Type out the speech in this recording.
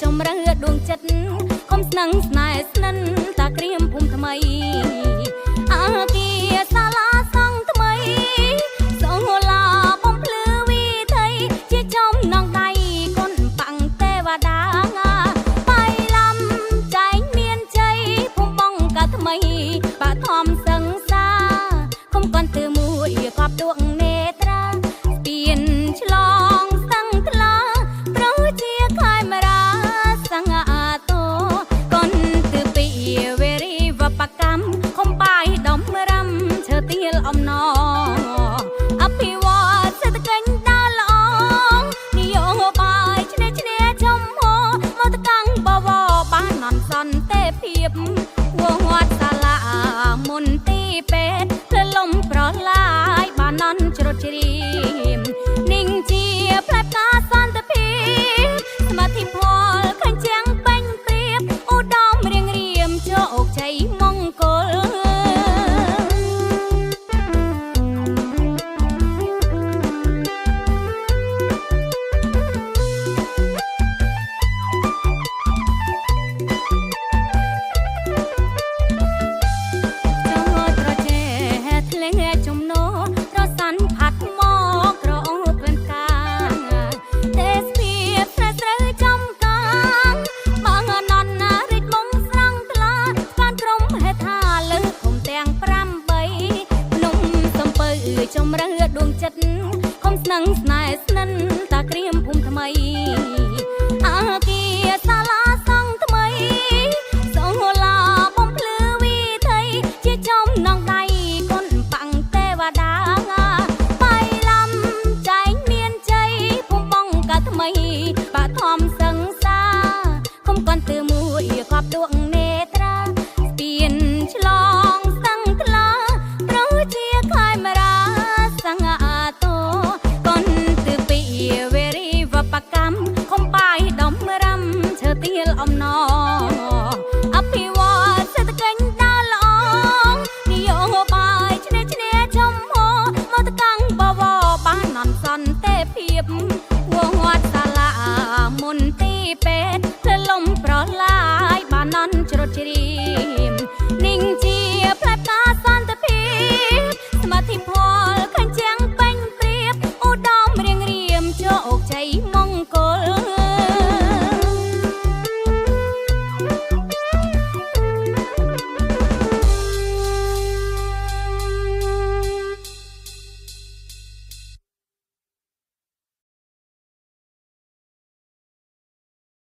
ចំរើដួងចិត្តកុំស្នឹងស្នេហ៍ស្និនតាក្រៀមភូមិថ្មីអាគារសាលាសង់ថ្មីសូឡាបំភ្លឺវិថីជាចំណងដៃគុណបាំងទេវតាបៃឡំចែងមានជ័យភូមិបងកាថ្មីបឋមសង្សារគុំកន់ទើមួយកប់ដួងនេត្រាស្ពានឆ្លងសង្ឃឡាត្រូវជាខេមរាសង្អាតោកន់ទើពីវេរីវបកម្មខំបាយដំរំឈើទៀលអំណអភិវឌ្ឍសេដ្ឋកិច្ចដើរល្អនយោបាយឆ្នេះឆ្នេះចំហមកតកាំងបវបានអនសន្តិភាពវត្តសាលាមន្ទីរពេទ្យផ្លលំប្រឡាយបានអនជ្រុតជ្រាមនិងជាផ្លែផ្កាសន្តិភាពសមាធិផលឃើញជាងពេញព្រៀបឧត្តមរៀងរៀមជោគជ័យមង្គលចំរើដួងចិត្តខំស្នឹងស្នេហ៍ស្និនតាក្រៀមភូមិថ្មីអាគារសាលាសង់ថ្មីសូឡាបំភ្លឺវិថីជាចំណងដៃគុណបាំងទេវតាបៃឡំចែងមានជ័យភូមិបងកាថ្មីបឋមសង្សារគុំកន់ទើមួយកប់ដួងនេត្រាស្ពានឆ្លងសង្ឃឡាត្រូវជាខេមរាសង្អាតោកន់ទើពីវេរីវបកម្ម